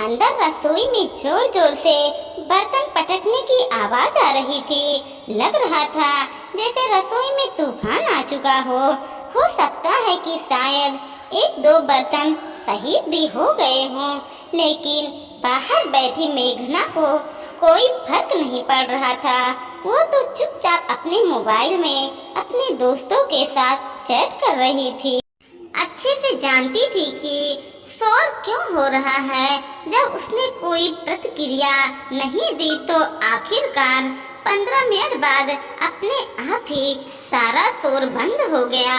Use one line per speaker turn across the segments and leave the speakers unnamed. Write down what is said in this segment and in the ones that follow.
अंदर रसोई में जोर जोर से बर्तन पटकने की आवाज आ रही थी। लग रहा था जैसे रसोई में तूफान आ चुका हो सकता है कि शायद एक दो बर्तन शहीद भी हो गए हों, लेकिन बाहर बैठी मेघना को कोई फर्क नहीं पड़ रहा था। वो तो चुपचाप अपने मोबाइल में अपने दोस्तों के साथ चैट कर रही थी। अच्छे से जानती थी कि शोर क्यों हो रहा है। जब उसने कोई प्रतिक्रिया नहीं दी तो आखिरकार 15 मिनट बाद अपने आप ही सारा शोर बंद हो गया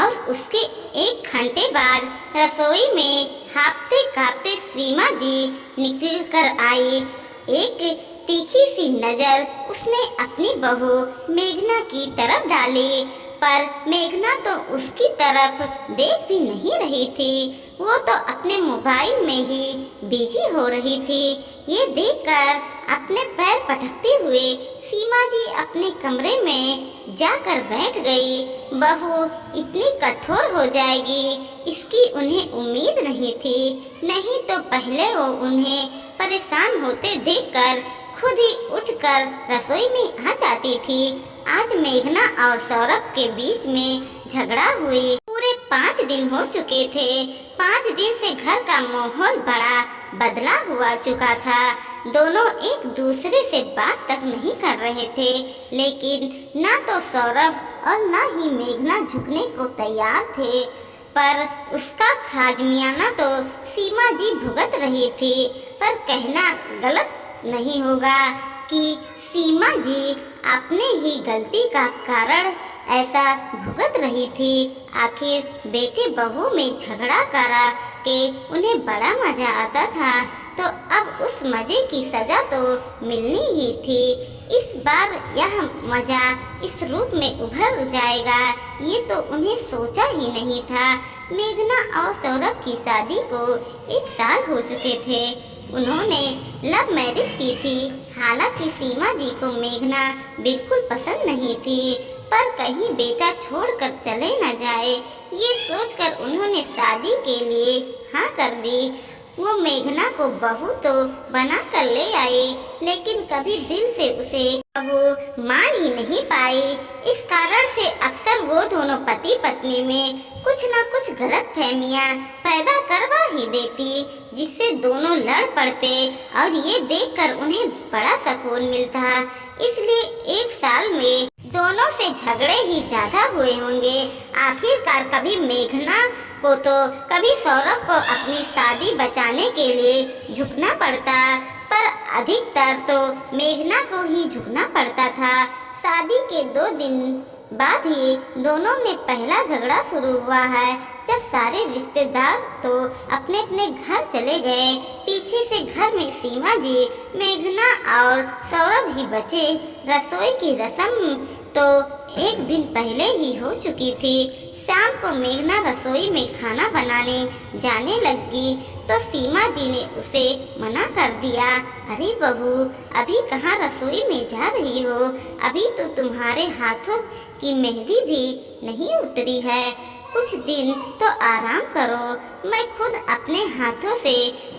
और उसके 1 घंटे बाद रसोई में हांफते कांपते सीमा जी निकल कर आई। एक तीखी सी नजर उसने अपनी बहू मेघना की तरफ डाली, पर मेघना तो उसकी तरफ देख भी नहीं रही थी। वो तो अपने मोबाइल में ही बिजी हो रही थी। ये देखकर अपने पैर पटकते हुए सीमा जी अपने कमरे में जाकर बैठ गई। बहू इतनी कठोर हो जाएगी इसकी उन्हें उम्मीद नहीं थी। नहीं तो पहले वो उन्हें परेशान होते देखकर खुद ही उठकर रसोई में आ जाती थी। आज मेघना और सौरभ के बीच में झगड़ा हुई पूरे 5 दिन हो चुके थे। 5 दिन से घर का माहौल बड़ा बदला हुआ चुका था। दोनों एक दूसरे से बात तक नहीं कर रहे थे, लेकिन ना तो सौरभ और ना ही मेघना झुकने को तैयार थे। पर उसका खाजमियाना तो सीमा जी भुगत रही थी। पर कहना गलत नहीं होगा कि सीमा जी अपने ही गलती का कारण ऐसा भुगत रही थी। आखिर बेटे बहू में झगड़ा करा के उन्हें बड़ा मजा आता था, तो अब उस मजे की सजा तो मिलनी ही थी। इस बार यह मजा इस रूप में उभर जाएगा ये तो उन्हें सोचा ही नहीं था। मेघना और सौरभ की शादी को 1 साल हो चुके थे। उन्होंने लव मैरिज की थी। हालांकि सीमा जी को मेघना बिल्कुल पसंद नहीं थी, पर कहीं बेटा छोड़कर चले न जाए ये सोचकर उन्होंने शादी के लिए हाँ कर दी। वो मेघना को बहू तो बना कर ले आई, लेकिन कभी दिल से उसे बहू मान ही नहीं पाई। इस कारण से अक्सर वो दोनों पति पत्नी में कुछ न कुछ गलत फहमियाँ पैदा करवा ही देती, जिससे दोनों लड़ पड़ते और ये देखकर उन्हें बड़ा सुकून मिलता। इसलिए 1 साल में दोनों से झगड़े ही ज्यादा हुए होंगे। आखिरकार कभी मेघना को तो कभी सौरभ को अपनी शादी बचाने के लिए झुकना पड़ता, पर अधिकतर तो मेघना को ही झुकना पड़ता था। शादी के 2 दिन बाद ही दोनों में पहला झगड़ा शुरू हुआ है, जब सारे रिश्तेदार तो अपने अपने घर चले गए। पीछे से घर में सीमा जी, मेघना और सौरभ ही बचे। रसोई की रस्म तो 1 दिन पहले ही हो चुकी थी। शाम को मेघना रसोई में खाना बनाने जाने लगी तो सीमा जी ने उसे मना कर दिया। अरे बहू, अभी कहाँ रसोई में जा रही हो? अभी तो तुम्हारे हाथों की मेहंदी भी नहीं उतरी है। कुछ दिन तो आराम करो, मैं खुद अपने हाथों से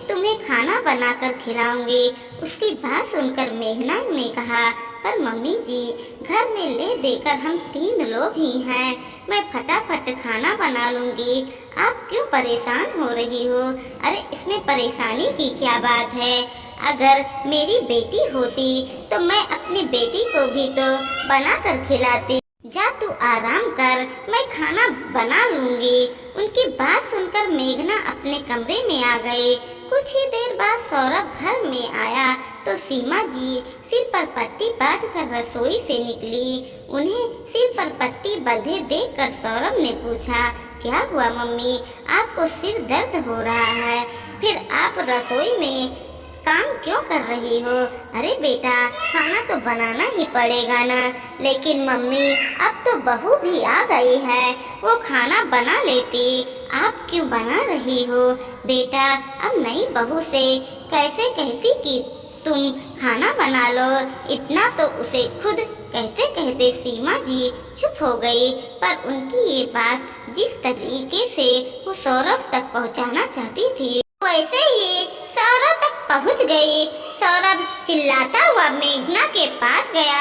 तुम्हें खाना बनाकर खिलाऊंगी। उसकी बात सुनकर मेघना ने कहा, पर मम्मी जी, घर में ले देकर हम 3 लोग ही हैं, मैं फटाफट खाना बना लूंगी। आप क्यों परेशान हो रही हो? अरे इसमें परेशानी की क्या बात है? अगर मेरी बेटी होती तो मैं अपनी बेटी को भी तो बनाकर खिलाती। जा तू आराम कर, मैं खाना बना लूंगी। उनकी बात सुनकर मेघना अपने कमरे में आ गई। कुछ ही देर बाद सौरभ घर में आया तो सीमा जी सिर पर पट्टी बांधकर रसोई से निकली। उन्हें सिर पर पट्टी बंधे देखकर सौरभ ने पूछा, क्या हुआ मम्मी, आपको सिर दर्द हो रहा है? फिर आप रसोई में काम क्यों कर रही हो? अरे बेटा, खाना तो बनाना ही पड़ेगा ना। लेकिन मम्मी, अब तो बहू भी आ गई है, वो खाना बना लेती, आप क्यों बना रही हो? बेटा, अब नई बहू से कैसे कहती कि तुम खाना बना लो? इतना तो उसे खुद कहते कहते सीमा जी चुप हो गई। पर उनकी ये बात जिस तरीके से वो सौरभ तक पहुंचाना चाहती थी, वैसे ही सौरभ तक पहुंच गई। सौरभ चिल्लाता हुआ मेघना के पास गया।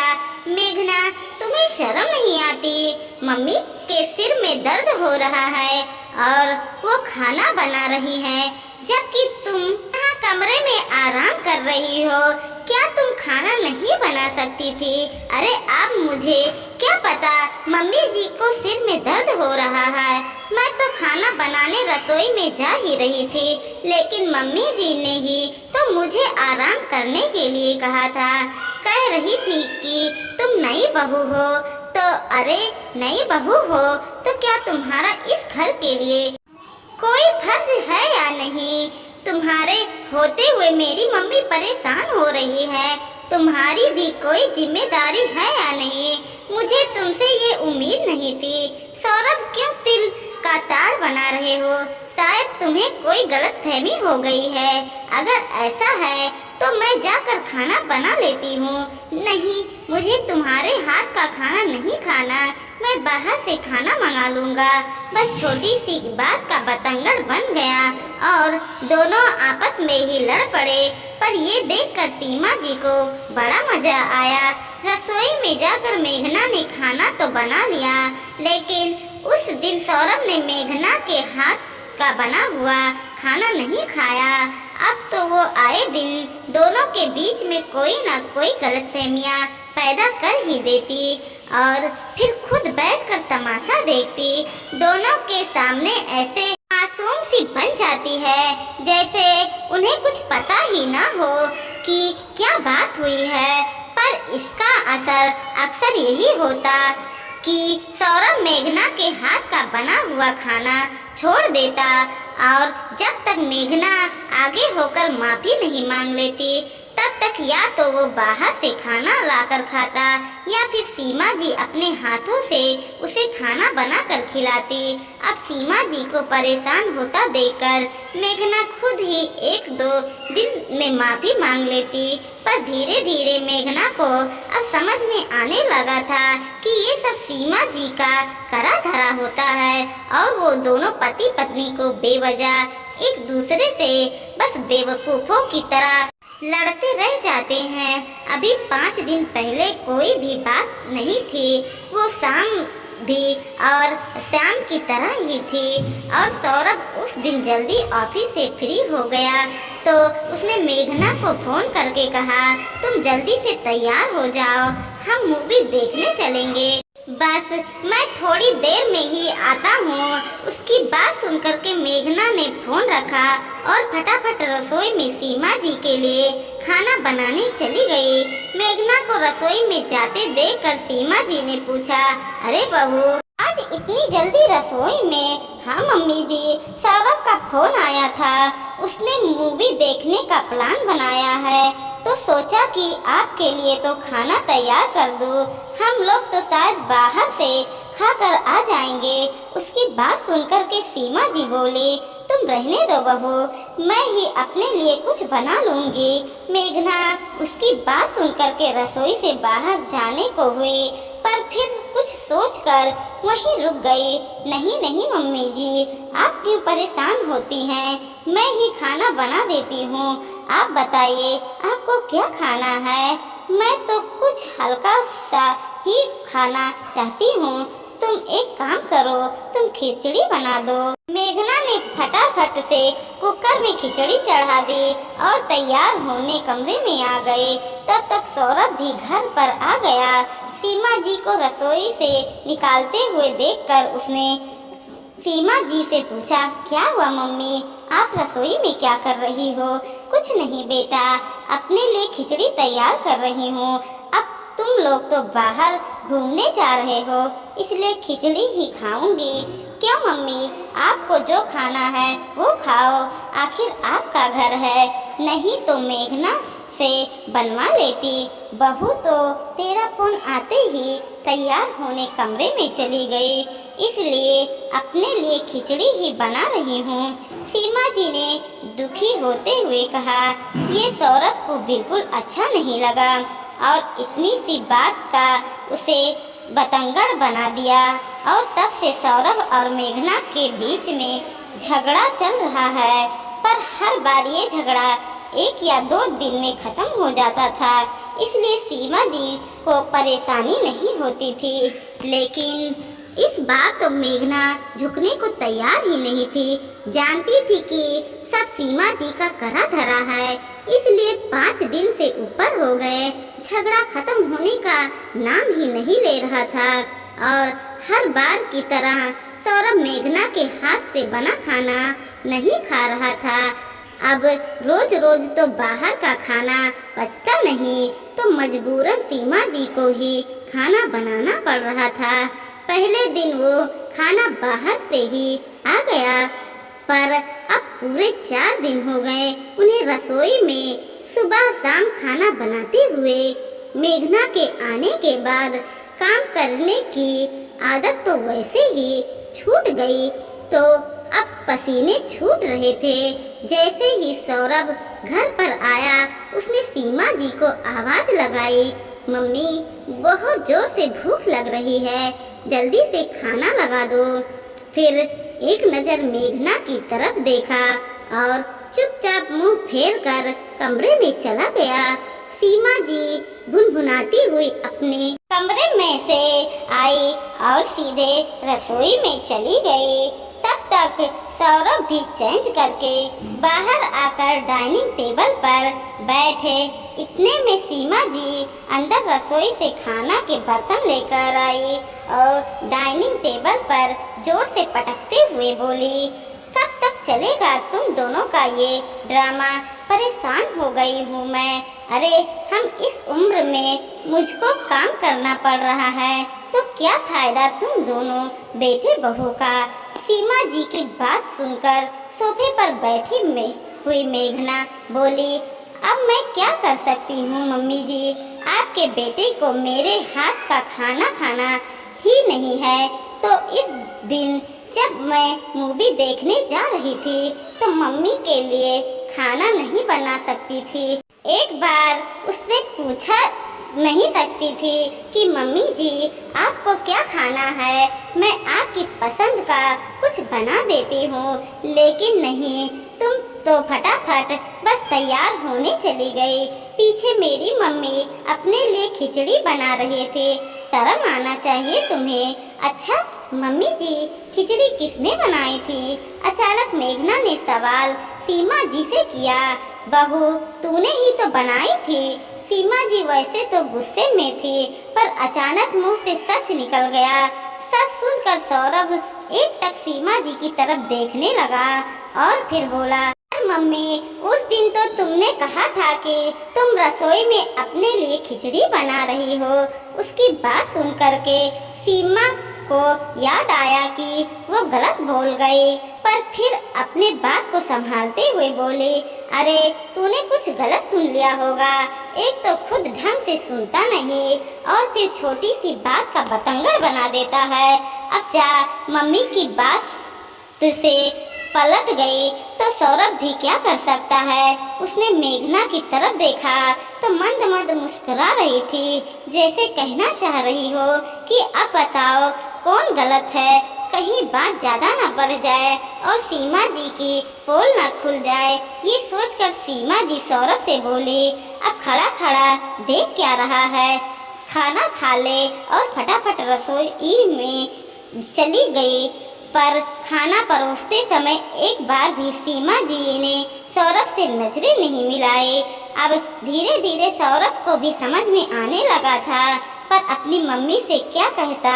मेघना, तुम्हें शर्म नहीं आती? मम्मी के सिर में दर्द हो रहा है और वो खाना बना रही है, जबकि तुम यहाँ कमरे में आराम कर रही हो। क्या तुम खाना नहीं बना सकती थी? अरे अब मुझे क्या पता, मम्मी जी को सिर में दर्द हो रहा है। मैं तो खाना बनाने रसोई में जा ही रही थी, लेकिन मम्मी जी ने ही तो मुझे आराम करने के लिए कहा था। कह रही थी कि तुम नई बहू हो तो। अरे नई बहू हो तो क्या तुम्हारा इस घर के लिए कोई फर्ज है या नहीं? तुम्हारे होते हुए मेरी मम्मी परेशान हो रही है, तुम्हारी भी कोई जिम्मेदारी है या नहीं? मुझे तुमसे ये उम्मीद नहीं थी। सौरभ, क्यों तिल का ताड़ बना रहे हो? शायद तुम्हें कोई गलतफहमी हो गई है। अगर ऐसा है तो मैं जाकर खाना बना लेती हूँ। नहीं, मुझे तुम्हारे हाथ का खाना नहीं खाना, मैं बाहर से खाना मंगा लूँगा। बस छोटी सी बात का बतंगड़ बन गया और दोनों आपस में ही लड़ पड़े। पर ये देखकर सीमा जी को बड़ा मजा आया। रसोई में जाकर मेघना ने खाना तो बना लिया, लेकिन उस दिन सौरभ ने मेघना के हाथ का बना हुआ खाना नहीं खाया। अब तो वो आए दिन दोनों के बीच में कोई ना कोई गलतफहमियां पैदा कर ही देती और फिर खुद बैठकर तमाशा देखती। दोनों के सामने ऐसे मासूम सी बन जाती है जैसे उन्हें कुछ पता ही ना हो कि क्या बात हुई है। पर इसका असर अक्सर यही होता कि सौरभ मेघना के हाथ का बना हुआ खाना छोड़ देता और जब तक मेघना आगे होकर माफी नहीं मांग लेती तब तक या तो वो बाहर से खाना लाकर खाता या फिर सीमा जी अपने हाथों से उसे खाना बनाकर खिलाती। अब सीमा जी को परेशान होता देखकर मेघना खुद ही 1-2 दिन में माफी मांग लेती। पर धीरे धीरे मेघना को अब समझ में आने लगा था कि ये सब सीमा जी का करा धरा होता है और वो दोनों पति पत्नी को बेवजह एक दूसरे से बस बेवकूफों की तरह लड़ते रह जाते हैं। अभी 5 दिन पहले कोई भी बात नहीं थी, वो शाम भी और शाम की तरह ही थी और सौरभ उस दिन जल्दी ऑफिस से फ्री हो गया तो उसने मेघना को फोन करके कहा, तुम जल्दी से तैयार हो जाओ, हम मूवी देखने चलेंगे। बस मैं थोड़ी देर में ही आता हूँ। उसकी बात सुनकर के मेघना ने फोन रखा और फटाफट रसोई में सीमा जी के लिए खाना बनाने चली गई। मेघना को रसोई में जाते देखकर सीमा जी ने पूछा, अरे बहू, आज इतनी जल्दी रसोई में? हाँ मम्मी जी, सौरभ का फोन आया था, उसने मूवी देखने का प्लान बनाया है तो सोचा कि आपके लिए तो खाना तैयार कर दूं। हम लोग तो शायद बाहर से खाकर आ जाएंगे। उसकी बात सुनकर के सीमा जी बोली, तुम रहने दो बहू, मैं ही अपने लिए कुछ बना लूंगी। मेघना उसकी बात सुनकर के रसोई से बाहर जाने को हुई पर फिर कुछ सोचकर वहीं रुक गई। नहीं नहीं मम्मी जी, आप क्यों परेशान होती हैं? मैं ही खाना बना देती हूँ। आप बताइए आपको क्या खाना है? मैं तो कुछ हल्का सा ही खाना चाहती हूँ। तुम एक काम करो, तुम खिचड़ी बना दो। मेघना ने फटाफट से कुकर में खिचड़ी चढ़ा दी और तैयार होने कमरे में आ गए। तब तक सौरभ भी घर पर आ गया। सीमा जी को रसोई से निकालते हुए देखकर उसने सीमा जी से पूछा, क्या हुआ मम्मी, आप रसोई में क्या कर रही हो? कुछ नहीं बेटा, अपने लिए खिचड़ी तैयार कर रही हूँ। अब तुम लोग तो बाहर घूमने जा रहे हो इसलिए खिचड़ी ही खाऊंगी। क्यों मम्मी, आपको जो खाना है वो खाओ, आखिर आपका घर है। नहीं तो मेघना से बनवा लेती। बहू तो तेरा फोन आते ही तैयार होने कमरे में चली गई, इसलिए अपने लिए खिचड़ी ही बना रही हूँ। सीमा जी ने दुखी होते हुए कहा। ये सौरभ को बिल्कुल अच्छा नहीं लगा और इतनी सी बात का उसे बतंगड़ बना दिया और तब से सौरभ और मेघना के बीच में झगड़ा चल रहा है। पर हर बार ये झगड़ा 1 या 2 दिन में खत्म हो जाता था, इसलिए सीमा जी को परेशानी नहीं होती थी। लेकिन इस बार तो मेघना झुकने को तैयार ही नहीं थी। जानती थी कि सब सीमा जी का करा धरा है, इसलिए 5 दिन से ऊपर हो गए, झगड़ा खत्म होने का नाम ही नहीं ले रहा था। और हर बार की तरह सौरभ मेघना के हाथ से बना खाना नहीं खा रहा था। अब रोज रोज तो बाहर का खाना पचता नहीं, तो मजबूरन सीमा जी को ही खाना बनाना पड़ रहा था। पहले दिन वो खाना बाहर से ही आ गया, पर अब पूरे 4 दिन हो गए उन्हें रसोई में सुबह शाम खाना बनाते हुए। मेघना के आने के बाद काम करने की आदत तो वैसे ही छूट गई, तो अब पसीने छूट रहे थे। जैसे ही सौरभ घर पर आया, उसने सीमा जी को आवाज लगाई, मम्मी बहुत जोर से भूख लग रही है, जल्दी से खाना लगा दो। फिर एक नजर मेघना की तरफ देखा और चुपचाप मुंह फेर कर कमरे में चला गया। सीमा जी गुनगुनाती हुई अपने कमरे में से आई और सीधे रसोई में चली गई। तब तक सौरभ भी चेंज करके बाहर आकर डाइनिंग टेबल पर बैठे। इतने में सीमा जी अंदर रसोई से खाना के बर्तन लेकर आई और डाइनिंग टेबल पर जोर से पटकते हुए बोली, कब तक चलेगा तुम दोनों का ये ड्रामा? परेशान हो गई हूँ मैं। अरे हम इस उम्र में मुझको काम करना पड़ रहा है, तो क्या फायदा तुम दोनों बेटे बहू का? सीमा जी की बात सुनकर सोफे पर बैठी हुई मेघना बोली, अब मैं क्या कर सकती हूँ मम्मी जी, आपके बेटे को मेरे हाथ का खाना खाना ही नहीं है। तो इस दिन जब मैं मूवी देखने जा रही थी, तो मम्मी के लिए खाना नहीं बना सकती थी। एक बार उसने पूछा नहीं सकती थी कि मम्मी जी आपको क्या खाना है, मैं आपकी पसंद का कुछ बना देती हूँ। लेकिन नहीं, तुम तो फटाफट बस तैयार होने चली गई। पीछे मेरी मम्मी अपने लिए खिचड़ी बना रहे थे, शर्म आना चाहिए तुम्हें। अच्छा मम्मी जी, खिचड़ी किसने बनाई थी? अचानक मेघना ने सवाल सीमा जी से किया। बहू तूने ही तो बनाई थी। सीमा जी वैसे तो गुस्से में थी, पर अचानक मुंह से सच निकल गया। सब सुनकर सौरभ एक टक सीमा जी की तरफ देखने लगा और फिर बोला, मम्मी उस दिन तो तुमने कहा था कि तुम रसोई में अपने लिए खिचड़ी बना रही हो। उसकी बात सुन करके सीमा को याद आया कि वो गलत बोल गई, पर फिर अपने बात को संभालते हुए बोली, अरे तूने कुछ गलत सुन लिया होगा। एक तो खुद ढंग से सुनता नहीं और फिर छोटी सी बात का बतंगड़ बना देता है। अब जा, मम्मी की बात से पलट गई तो सौरभ भी क्या कर सकता है। उसने मेघना की तरफ देखा तो मंद मंद मुस्कुरा रही थी, जैसे कहना चाह रही हो कि अब बताओ कौन गलत है, कहीं बात ज्यादा न बढ़ जाए और सीमा जी की पोल न खुल जाए। ये सोचकर सीमा जी सौरभ से बोली, अब खड़ा खड़ा देख क्या रहा है, खाना खा ले। और फटाफट रसोई में चली गई। पर खाना परोसते समय एक बार भी सीमा जी ने सौरभ से नजरें नहीं मिलाई। अब धीरे धीरे सौरभ को भी समझ में आने लगा था, पर अपनी मम्मी से क्या कहता,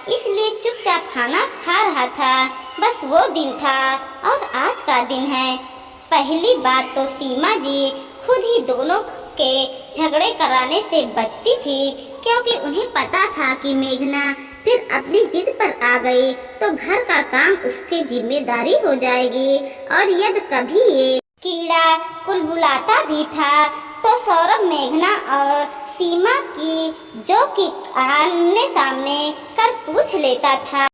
इसलिए चुपचाप खाना खा रहा था। बस वो दिन था और आज का दिन है। पहली बात तो सीमा जी खुद ही दोनों के झगड़े कराने से बचती थी, क्योंकि उन्हें पता था कि मेघना फिर अपनी जिद पर आ गई तो घर का काम उसकी जिम्मेदारी हो जाएगी। और यदि कभी ये कीड़ा कुलबुलाता भी था तो सौरभ मेघना और सीमा की जो कि आमने सामने कर पूछ लेता था।